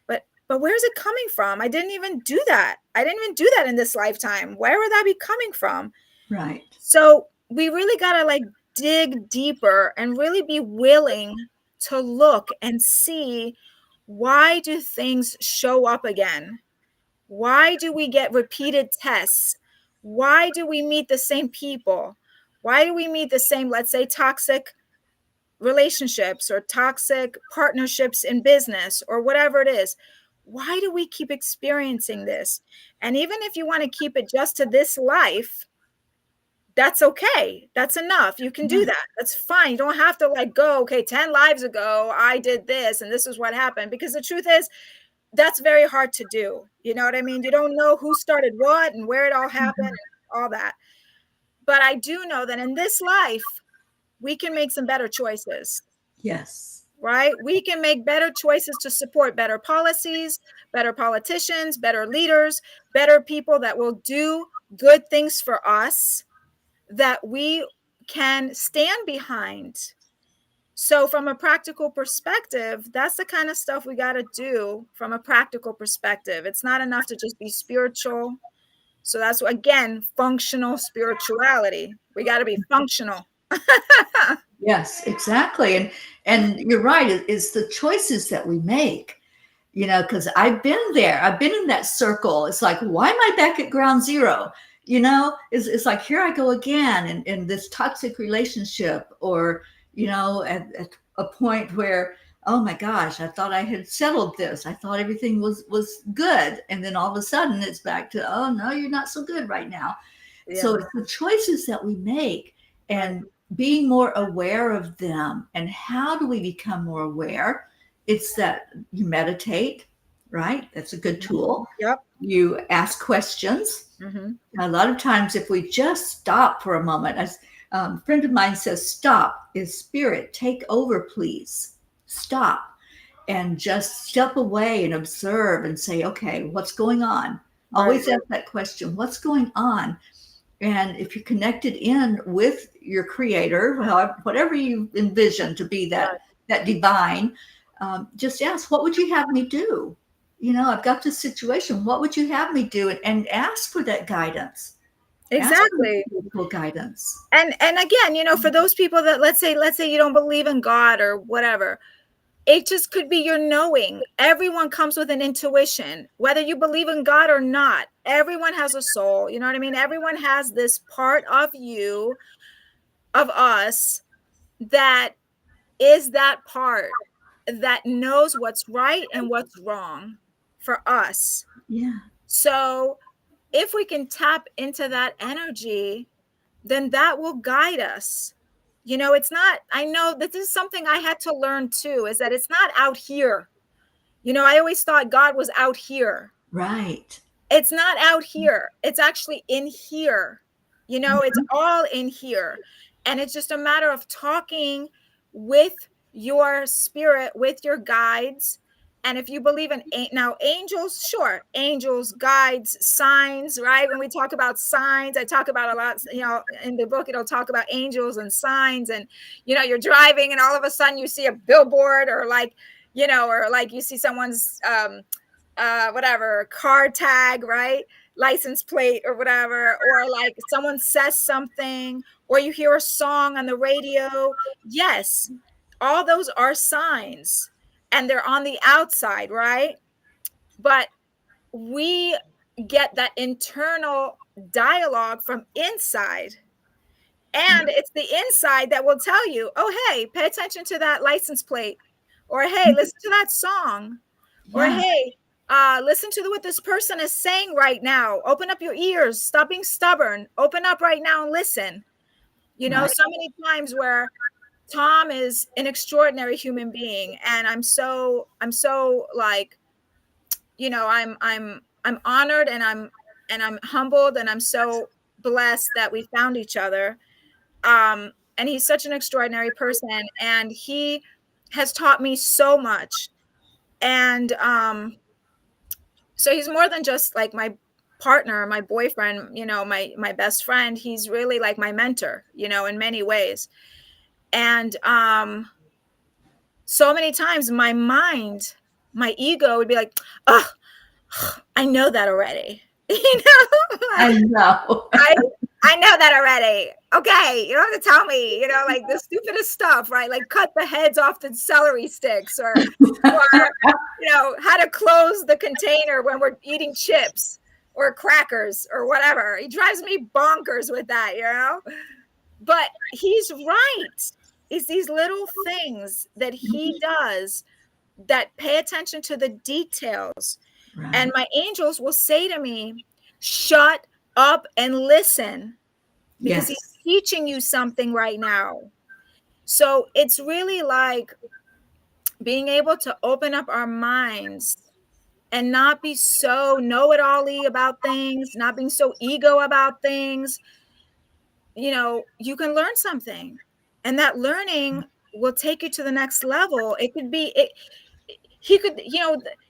but where's it coming from? I didn't even do that. I didn't even do that in this lifetime. Where would that be coming from? Right. So we really got to like dig deeper and really be willing to look and see, why do things show up again? Why do we get repeated tests? Why do we meet the same people? Why do we meet the same, let's say, toxic relationships or toxic partnerships in business or whatever it is? Why do we keep experiencing this? And even if you want to keep it just to this life, that's okay. That's enough. You can do that. That's fine. You don't have to like go, okay, 10 lives ago, I did this and this is what happened. Because the truth is, that's very hard to do. You know what I mean? You don't know who started what and where it all happened, and all that. But I do know that in this life, we can make some better choices. Yes. Right? We can make better choices to support better policies, better politicians, better leaders, better people that will do good things for us, that we can stand behind. So from a practical perspective, that's the kind of stuff we got to do from a practical perspective. It's not enough to just be spiritual. So that's, again, functional spirituality. We got to be functional. Yes, exactly. And you're right. It's the choices that we make, because I've been there. I've been in that circle. It's like, why am I back at ground zero? It's like, here I go again in this toxic relationship, or, at a point where, oh my gosh, I thought I had settled this. I thought everything was good. And then all of a sudden it's back to, oh no, you're not so good right now. Yeah. So it's the choices that we make, and being more aware of them. And how do we become more aware? It's that you meditate, right? That's a good tool. Yep. You ask questions. Mm-hmm. A lot of times, if we just stop for a moment, as a friend of mine says, stop is spirit, take over, please. Stop and just step away and observe and say, okay, what's going on? Always ask that question, what's going on? And if you're connected in with your creator, whatever you envision to be that divine, just ask, what would you have me do? I've got this situation. What would you have me do? And ask for that guidance. Exactly. Guidance. And again, for those people that let's say you don't believe in God or whatever, it just could be your knowing. Everyone comes with an intuition, whether you believe in God or not. Everyone has a soul. You know what I mean? Everyone has this part of you, of us, that is that part that knows what's right and what's wrong for us. Yeah. So if we can tap into that energy, then that will guide us. It's not, I know that this is something I had to learn too, is that it's not out here. I always thought God was out here. Right. It's not out here. It's actually in here. It's all in here. And it's just a matter of talking with your spirit, with your guides, And if you believe in now angels, sure, angels, guides, signs, right? When we talk about signs, I talk about a lot, in the book, it'll talk about angels and signs. And, you're driving and all of a sudden you see a billboard, or like, or like you see someone's, whatever, car tag, right? License plate or whatever, or like someone says something, or you hear a song on the radio. Yes, all those are signs, and they're on the outside, right? But we get that internal dialogue from inside. And it's the inside that will tell you, oh, hey, pay attention to that license plate. Or, hey, listen to that song. Or, Yeah. hey, listen to what this person is saying right now. Open up your ears. Stop being stubborn. Open up right now and listen. Right. So many times where Tom is an extraordinary human being, and I'm so like, I'm honored, and I'm humbled, and I'm so blessed that we found each other. And he's such an extraordinary person, and he has taught me so much. And so he's more than just like my partner, my boyfriend, my best friend. He's really like my mentor, in many ways. And so many times my mind, my ego would be like, oh, I know that already. I know. I know that already. Okay, you don't have to tell me, like the stupidest stuff, right? Like cut the heads off the celery sticks, or how to close the container when we're eating chips or crackers or whatever. He drives me bonkers with that, But he's right. It's these little things that he does that pay attention to the details. Right. And my angels will say to me, shut up and listen, because he's teaching you something right now. So it's really like being able to open up our minds and not be so know-it-all-y about things, not being so ego about things. You can learn something, and that learning will take you to the next level. It could be, he could,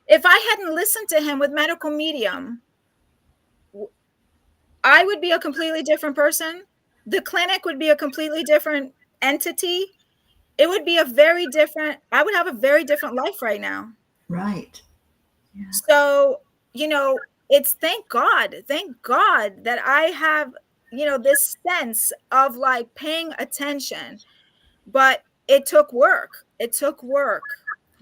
if I hadn't listened to him with medical medium, I would be a completely different person. The clinic would be a completely different entity. It would be I would have a very different life right now. Right. Yeah. So, it's thank God that I have, this sense of like paying attention, but it took work.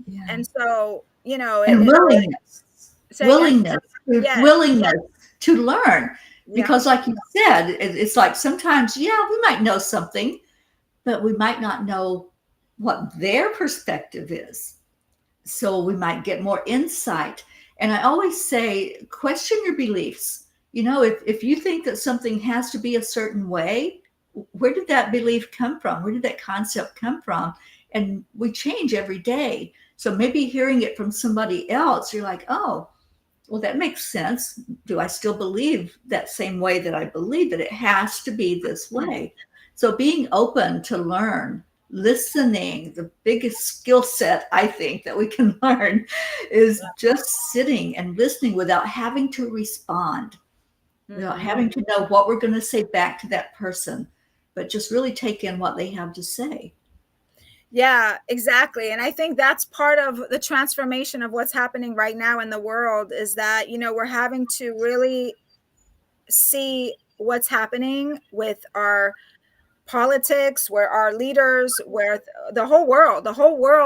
Yeah. And so, And willingness. Willingness to learn. Because like you said, it's like sometimes, we might know something, but we might not know what their perspective is. So we might get more insight. And I always say, question your beliefs. If you think that something has to be a certain way, where did that belief come from? Where did that concept come from? And we change every day. So maybe hearing it from somebody else, you're like, oh, well, that makes sense. Do I still believe that same way that I believe that it has to be this way? So being open to learn, listening, the biggest skill set I think that we can learn is just sitting and listening without having to respond, without having to know what we're going to say back to that person, but just really take in what they have to say. Yeah, exactly. And I think that's part of the transformation of what's happening right now in the world, is that, we're having to really see what's happening with our politics, where our leaders, where the whole world,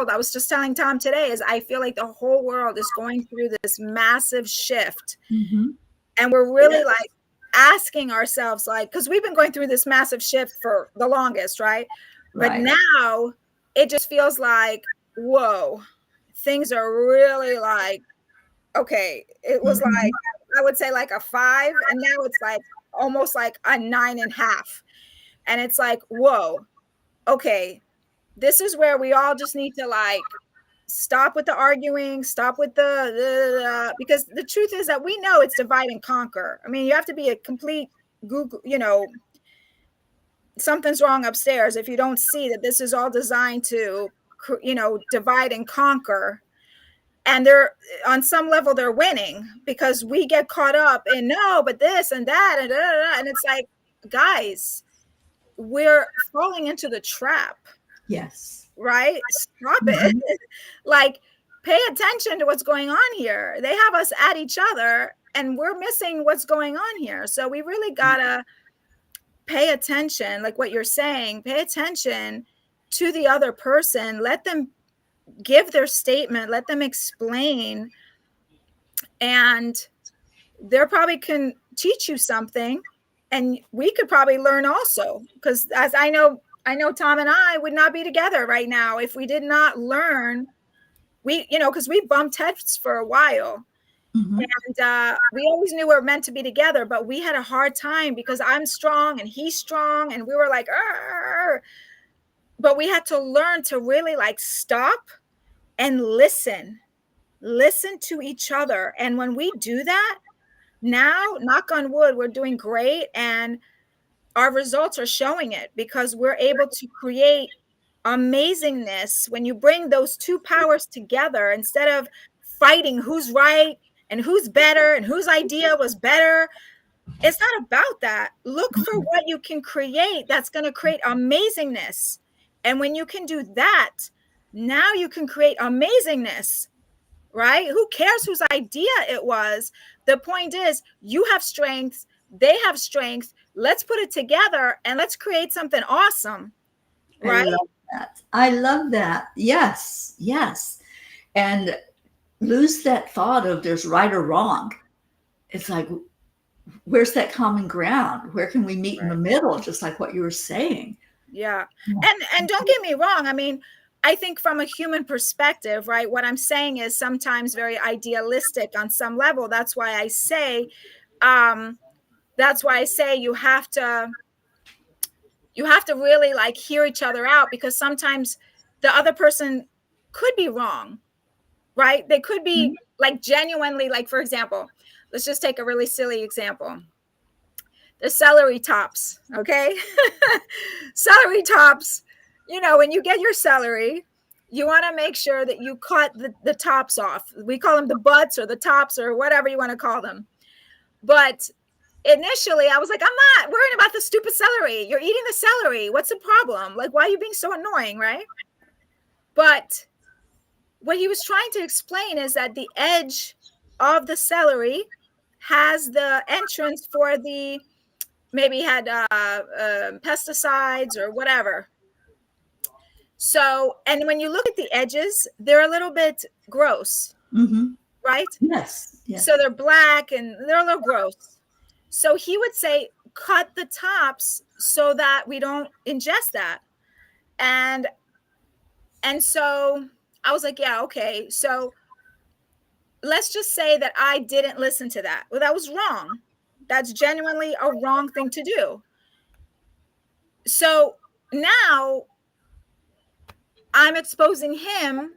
I was just telling Tom today, is I feel like the whole world is going through this massive shift. Mm-hmm. And we're really like asking ourselves, like, because we've been going through this massive shift for the longest, right? But now it just feels like, whoa, things are really like, okay, it was like, I would say like a 5, and now it's like almost like a 9.5. And it's like, whoa, okay, this is where we all just need to like stop with the arguing, stop with because the truth is that we know it's divide and conquer. I mean, you have to be a complete Google, something's wrong upstairs if you don't see that this is all designed to, divide and conquer. and they're on some level they're winning, because we get caught up in no, but this and that and da, da, da, and it's like, guys, we're falling into the trap. Yes. Right? Stop it. Mhm. Like, pay attention to what's going on here. They have us at each other and we're missing what's going on here. So we really gotta pay attention, like what you're saying, pay attention to the other person. Let them give their statement, let them explain, and they probably can teach you something, and we could probably learn also, because as I know Tom and I would not be together right now if we did not learn. We, because we bumped heads for a while, Mhm. and we always knew we were meant to be together, but we had a hard time because I'm strong and he's strong, and we were like, arr! But we had to learn to really like stop and listen to each other. And when we do that, now, knock on wood, we're doing great, and our results are showing it, because we're able to create amazingness when you bring those two powers together, instead of fighting who's right and who's better and whose idea was better. It's not about that. Look for what you can create that's going to create amazingness. And when you can do that, now you can create amazingness, right? Who cares whose idea it was? The point is, you have strengths, they have strengths. Let's put it together and let's create something awesome, I right? love that. I love that. Yes. Yes. And lose that thought of there's right or wrong. It's like, where's that common ground? Where can we meet in the middle? Just like what you were saying. Yeah. And don't get me wrong. I mean, I think from a human perspective, right, what I'm saying is sometimes very idealistic on some level. That's why I say you have to really like hear each other out, because sometimes the other person could be wrong, right? They could be like genuinely, like, for example, let's just take a really silly example. The celery tops, okay? Celery tops, when you get your celery, you want to make sure that you cut the tops off. We call them the butts or the tops or whatever you want to call them. But initially I was like, I'm not worrying about the stupid celery. You're eating the celery. What's the problem? Like, why are you being so annoying, right? But what he was trying to explain is that the edge of the celery has the entrance for the, maybe had pesticides or whatever. So, and when you look at the edges, they're a little bit gross, right? Yes. Yes. So they're black and they're a little gross. So he would say, cut the tops so that we don't ingest that. And so I was like, yeah, okay. So let's just say that I didn't listen to that. Well, that was wrong. That's genuinely a wrong thing to do. So now I'm exposing him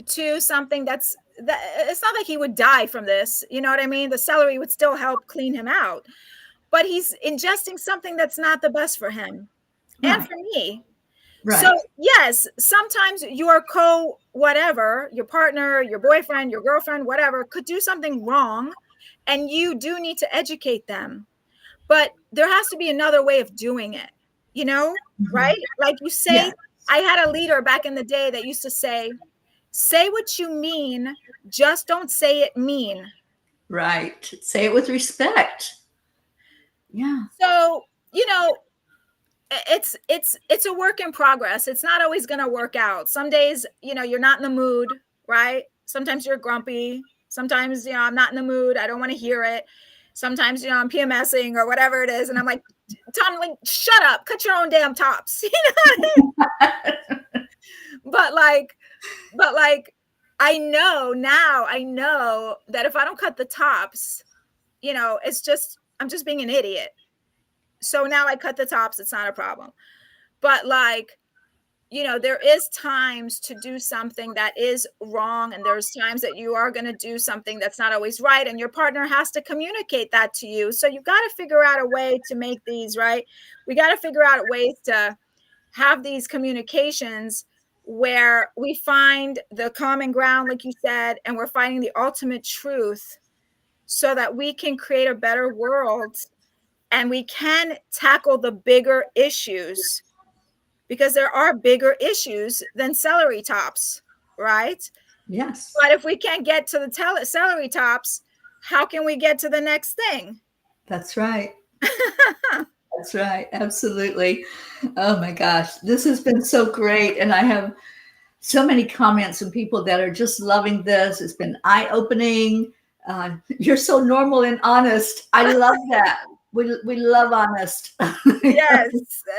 to something that it's not like he would die from this. You know what I mean? The celery would still help clean him out, but he's ingesting something that's not the best for him and for me. Right. So yes, sometimes your whatever, your partner, your boyfriend, your girlfriend, whatever, could do something wrong, and you do need to educate them. But there has to be another way of doing it, right? Like you say, Yes. I had a leader back in the day that used to say what you mean, just don't say it mean. Right. Say it with respect. Yeah. So, it's a work in progress. It's not always going to work out. Some days, you're not in the mood, right? Sometimes you're grumpy. Sometimes, I'm not in the mood. I don't want to hear it. Sometimes, I'm PMSing or whatever it is. And I'm like, Tom, like, shut up, cut your own damn tops. But I know that if I don't cut the tops, I'm just being an idiot. So now I cut the tops. It's not a problem. But there is times to do something that is wrong. And there's times that you are going to do something that's not always right. And your partner has to communicate that to you. So you've got to figure out a way to make these right. We got to figure out ways to have these communications where we find the common ground, like you said, and we're finding the ultimate truth so that we can create a better world and we can tackle the bigger issues, because there are bigger issues than celery tops, right? Yes. But if we can't get to the celery tops, how can we get to the next thing? That's right. That's right. Absolutely. Oh my gosh. This has been so great. And I have so many comments from people that are just loving this. It's been eye-opening. You're so normal and honest. I love that. We love honest. Yes,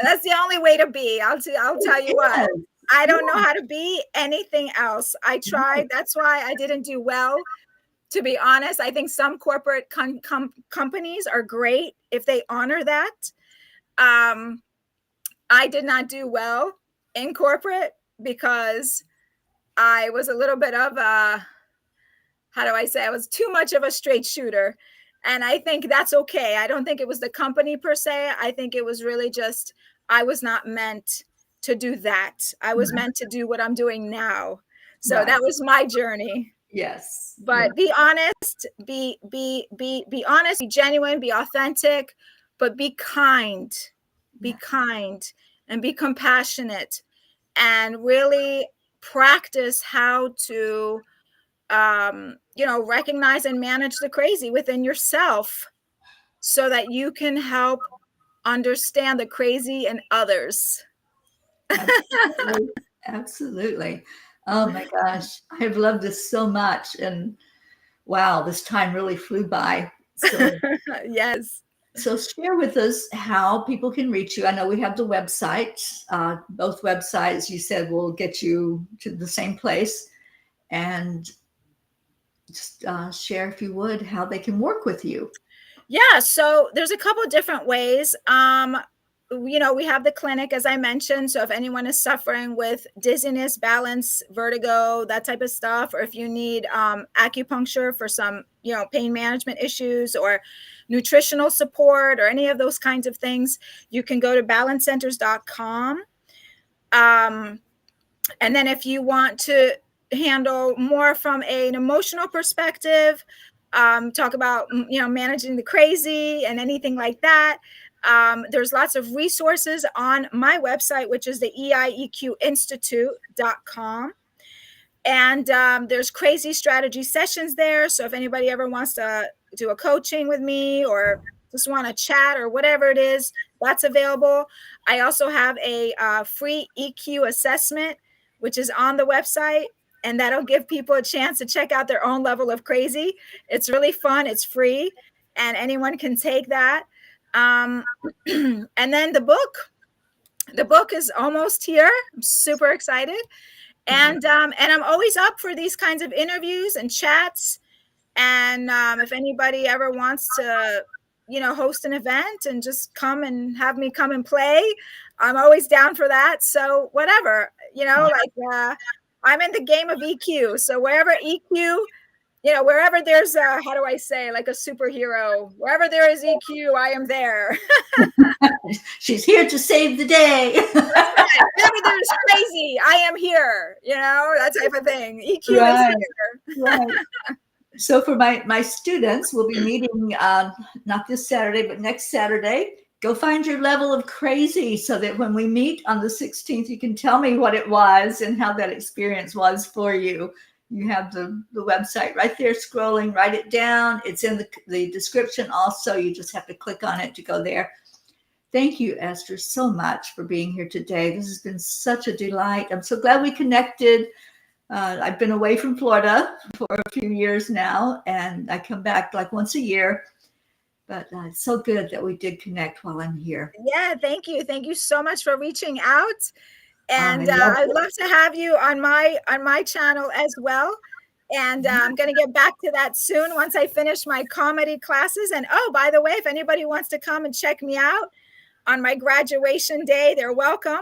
that's the only way to be. I'll tell you what. I don't know how to be anything else. I tried. That's why I didn't do well. To be honest, I think some corporate companies are great if they honor that. I did not do well in corporate because I was a little bit of a, how do I say, I was too much of a straight shooter. And I think that's okay. I don't think it was the company per se. I think it was really just, I was not meant to do that. I was meant to do what I'm doing now. So that was my journey. Yes. But be honest, be honest, be genuine, be authentic, but be kind. Be kind and be compassionate, and really practice how to recognize and manage the crazy within yourself so that you can help understand the crazy in others. Absolutely. Absolutely. Oh my gosh. I've loved this so much. And wow, this time really flew by. So, yes. So share with us how people can reach you. I know we have the website. Both websites you said will get you to the same place. And just share, if you would, how they can work with you. Yeah, so there's a couple of different ways. We have the clinic, as I mentioned. So if anyone is suffering with dizziness, balance, vertigo, that type of stuff, or if you need acupuncture for some, pain management issues or nutritional support or any of those kinds of things, you can go to balancecenters.com. And then if you want to handle more from an emotional perspective, talk about, managing the crazy and anything like that, there's lots of resources on my website, which is the EIEQinstitute.com. And there's crazy strategy sessions there. So if anybody ever wants to do a coaching with me or just want to chat or whatever it is, that's available. I also have a free EQ assessment, which is on the website, and that'll give people a chance to check out their own level of crazy. It's really fun. It's free, and anyone can take that. And then the book is almost here. I'm super excited. And I'm always up for these kinds of interviews and chats. And if anybody ever wants to, host an event and just come and have me come and play, I'm always down for that. So whatever, I'm in the game of EQ. So wherever EQ, wherever there's how do I say, like a superhero, wherever there is EQ, I am there. She's here to save the day. That's right. Wherever there's crazy, I am here, that type of thing. EQ Right. is here. Right. So for my students, we'll be meeting not this Saturday, but next Saturday. Go find your level of crazy so that when we meet on the 16th, you can tell me what it was and how that experience was for you. You have the website right there scrolling, write it down. It's in the description also. You just have to click on it to go there. Thank you, Esther, so much for being here today. This has been such a delight. I'm so glad we connected. I've been away from Florida for a few years now, and I come back like once a year. But it's so good that we did connect while I'm here. Yeah, thank you. Thank you so much for reaching out. And I'd love to have you on my channel as well. And I'm going to get back to that soon once I finish my comedy classes. And oh, by the way, if anybody wants to come and check me out on my graduation day, they're welcome.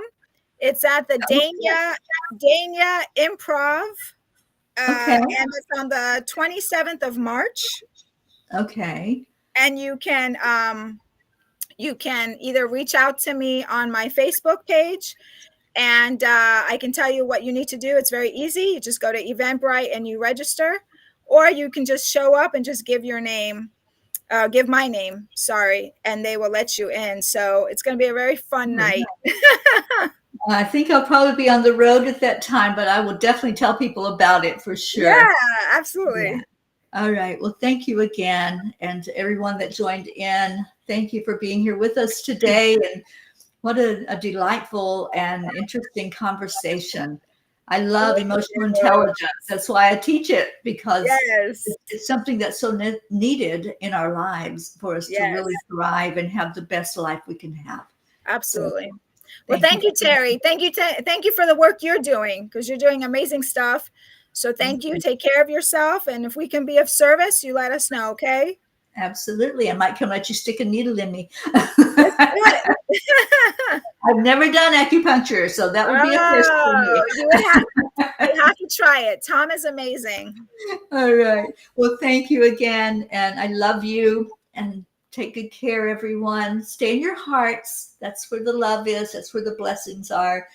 It's at the Dania Improv. And it's on the 27th of March. Okay. And you can either reach out to me on my Facebook page, And I can tell you what you need to do. It's very easy. You just go to Eventbrite and you register, or you can just show up and just give your name, give my name, sorry, and they will let you in. So it's going to be a very fun night. I think I'll probably be on the road at that time, but I will definitely tell people about it for sure. Yeah, absolutely. Yeah. All right. Well, thank you again. And to everyone that joined in, thank you for being here with us today. And what a delightful and interesting conversation. I love emotional intelligence. That's why I teach it, because it's something that's so needed in our lives for us to really thrive and have the best life we can have. Absolutely. So, well, thank you, Terry. Thank you for the work you're doing, because you're doing amazing stuff. So thank you. Take care of yourself. And if we can be of service, you let us know, okay? Absolutely. I might come let you stick a needle in me. Let's do it. I've never done acupuncture, so that would be a first for me. You have to try it. Tom is amazing. All right. Well, thank you again. And I love you. And take good care, everyone. Stay in your hearts. That's where the love is. That's where the blessings are.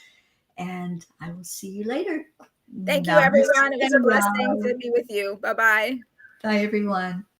And I will see you later. Thank you, everyone. It was a blessing to be with you. Bye-bye. Bye, everyone.